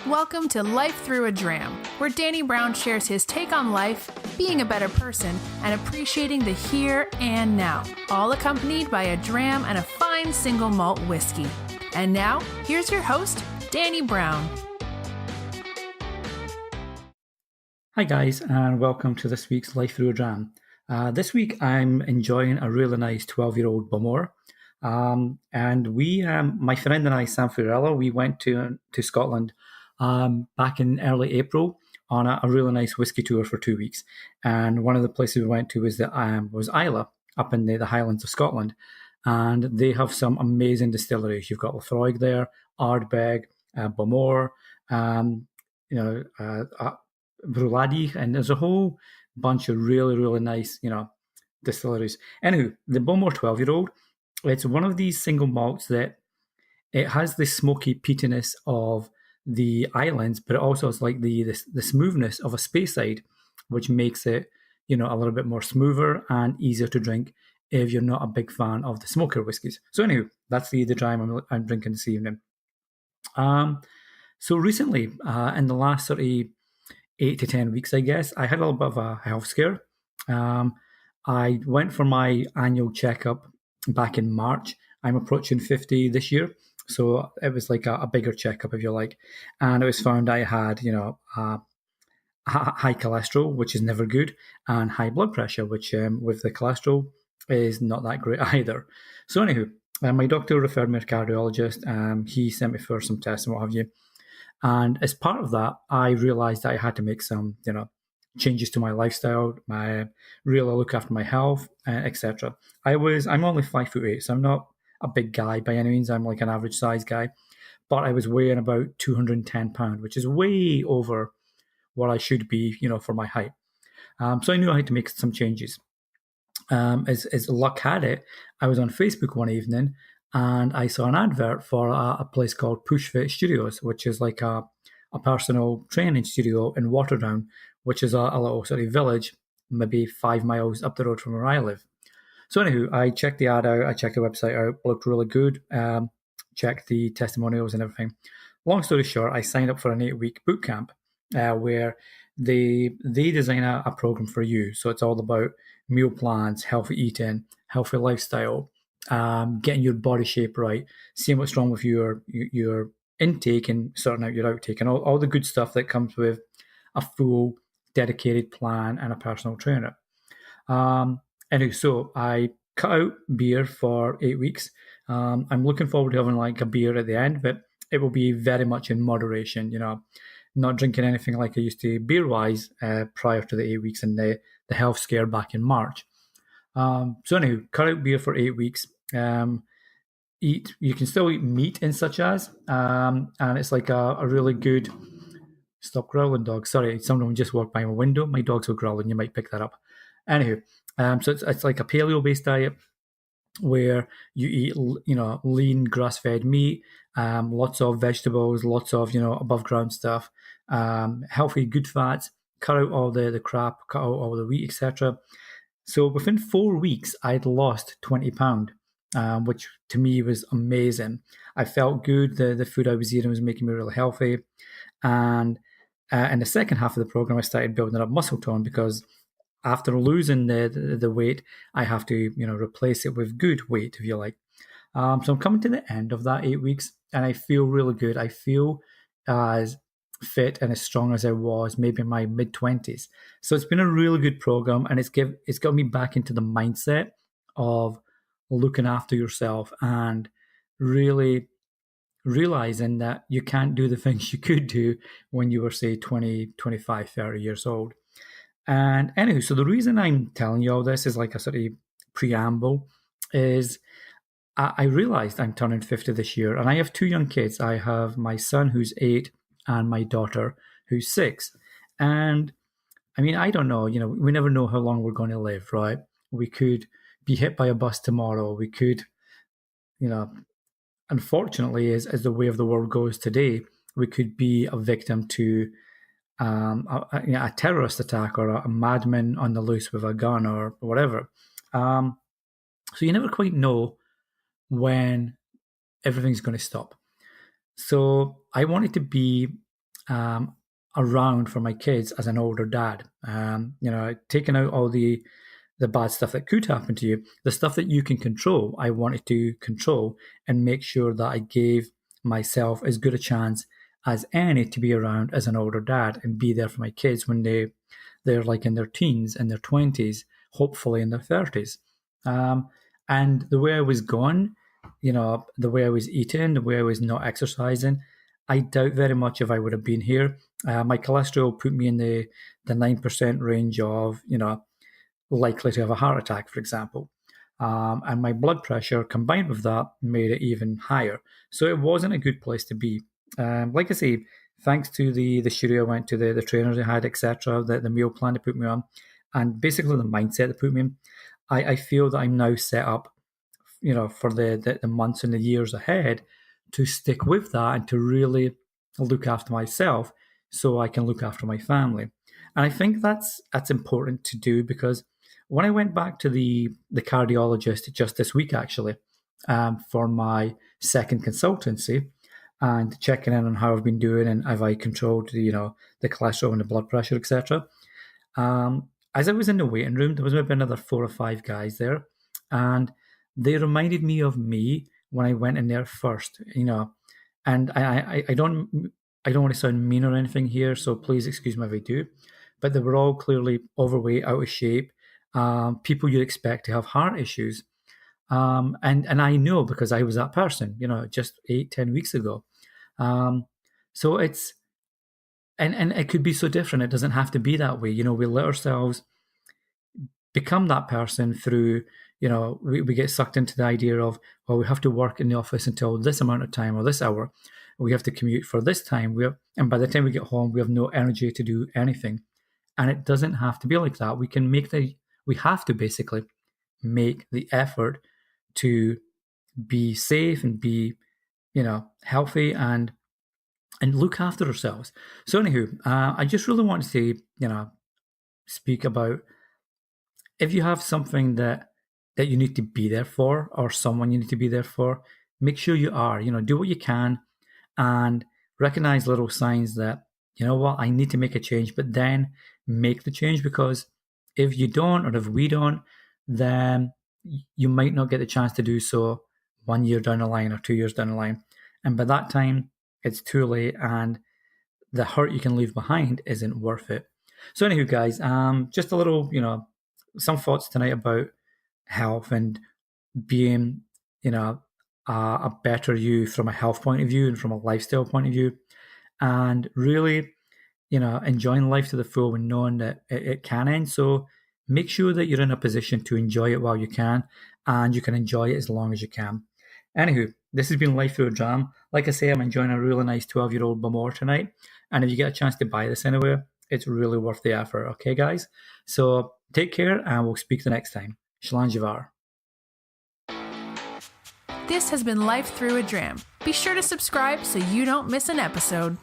Welcome to Life Through a Dram, where Danny Brown shares his take on life, being a better person, and appreciating the here and now, all accompanied by a dram and a fine single malt whiskey. And now, here's your host, Danny Brown. Hi guys, and welcome to this week's Life Through a Dram. This week I'm enjoying a really nice 12-year-old Bummer. And we, my friend and I, Sam Fiorello, we went to Scotland back in early April on a really nice whiskey tour for 2 weeks. And one of the places we went to was Islay, up in the Highlands of Scotland. And they have some amazing distilleries. You've got Laphroaig there, Ardbeg, Bummer, Bruichladdich, and there's a whole bunch of really, really nice, distilleries. Anywho, the Bummer 12-year-old, it's one of these single malts that it has the smoky peatiness of the islands, but it also has like the smoothness of a Speyside, which makes it, a little bit more smoother and easier to drink if you're not a big fan of the smoker whiskies. So anywho, that's the dram I'm drinking this evening. So recently, in the last sort of 8 to 10 weeks, I guess, I had a little bit of a health scare. I went for my annual checkup back in March. I'm approaching 50 this year, so it was like a bigger checkup, if you like. And it was found I had, high cholesterol, which is never good, and high blood pressure, which with the cholesterol is not that great either. So anywho, my doctor referred me to a cardiologist. He sent me for some tests and what have you. And as part of that, I realized that I had to make some, changes to my lifestyle, really look after my health, etc. I'm only 5'8", so I'm not a big guy by any means. I'm like an average size guy, but I was weighing about 210 pounds, which is way over what I should be, for my height. So I knew I had to make some changes. As luck had it, I was on Facebook one evening and I saw an advert for a place called Push Fit Studios, which is like a personal training studio in Waterdown, which is a little sort of village, maybe 5 miles up the road from where I live. So anywho, I checked the ad out, I checked the website out, looked really good, checked the testimonials and everything. Long story short, I signed up for an 8-week boot camp where they design a program for you. So it's all about meal plans, healthy eating, healthy lifestyle, getting your body shape right, seeing what's wrong with your intake and sorting out your outtake, and all the good stuff that comes with a full dedicated plan and a personal trainer. Anyway, so I cut out beer for 8 weeks. I'm looking forward to having like a beer at the end, but it will be very much in moderation, not drinking anything like I used to beer-wise prior to the 8 weeks and the health scare back in March. So anyway, cut out beer for 8 weeks. You can still eat meat and such as, and it's like a really good. Stop growling, dog. Sorry, someone just walked by my window. My dogs were growling. You might pick that up. Anywho, so it's like a paleo-based diet where you eat, lean grass-fed meat, lots of vegetables, lots of, above-ground stuff, healthy, good fats, cut out all the crap, cut out all the wheat, etc. So within 4 weeks, I'd lost 20 pounds, which to me was amazing. I felt good. The food I was eating was making me really healthy. And in the second half of the program, I started building up muscle tone because after losing the weight, I have to, replace it with good weight, if you like. So I'm coming to the end of that 8 weeks, and I feel really good. I feel as fit and as strong as I was maybe in my mid-20s. So it's been a really good program, and it's got me back into the mindset of looking after yourself and really realizing that you can't do the things you could do when you were, say, 20, 25, 30 years old. And anyway, so the reason I'm telling you all this is like a sort of preamble is I realized I'm turning 50 this year, and I have 2 young kids. I have my son who's 8 and my daughter who's 6. And I mean, I don't know, we never know how long we're going to live, right? We could be hit by a bus tomorrow. We could, unfortunately, as the way of the world goes today, we could be a victim to a terrorist attack or a madman on the loose with a gun or whatever. So you never quite know when everything's going to stop. So I wanted to be around for my kids as an older dad. Taking out all the bad stuff that could happen to you, the stuff that you can control, I wanted to control and make sure that I gave myself as good a chance as any to be around as an older dad and be there for my kids when they're like in their teens and their 20s, hopefully in their 30s. And the way I was going, the way I was eating, the way I was not exercising, I doubt very much if I would have been here. My cholesterol put me in the 9% range of, likely to have a heart attack, for example. And my blood pressure combined with that made it even higher. So it wasn't a good place to be. Like I say, thanks to the studio I went to, the trainers I had, etc., the meal plan they put me on, and basically the mindset they put me in, I feel that I'm now set up, for the months and the years ahead to stick with that and to really look after myself so I can look after my family. And I think that's important to do, because when I went back to the cardiologist just this week, actually, for my second consultancy and checking in on how I've been doing and have I controlled the cholesterol and the blood pressure, etc. As I was in the waiting room, there was maybe another 4 or 5 guys there, and they reminded me of me when I went in there first, and I don't want to sound mean or anything here, so please excuse me if I do, but they were all clearly overweight, out of shape, people you'd expect to have heart issues. And I know because I was that person, just 8-10 weeks ago. So it's, and it could be so different. It doesn't have to be that way. We let ourselves become that person through, we get sucked into the idea of, well, we have to work in the office until this amount of time or this hour. We have to commute for this time. And by the time we get home, we have no energy to do anything. And it doesn't have to be like that. We have to basically make the effort to be safe and be, healthy and look after ourselves. So anywho, I just really want to say, speak about if you have something that you need to be there for, or someone you need to be there for, make sure you are, do what you can and recognize little signs that, I need to make a change, but then make the change, because if you don't, or if we don't, then you might not get the chance to do so 1 year down the line or 2 years down the line. And by that time, it's too late, and the hurt you can leave behind isn't worth it. So anywho, guys, just a little, some thoughts tonight about health and being, a better you from a health point of view and from a lifestyle point of view, and really, enjoying life to the full and knowing that it can end. So make sure that you're in a position to enjoy it while you can, and you can enjoy it as long as you can. Anywho, this has been Life Through a Dram. Like I say, I'm enjoying a really nice 12-year-old Bamor tonight. And if you get a chance to buy this anywhere, it's really worth the effort. Okay, guys? So take care, and we'll speak the next time. Shlan Javar. This has been Life Through a Dram. Be sure to subscribe so you don't miss an episode.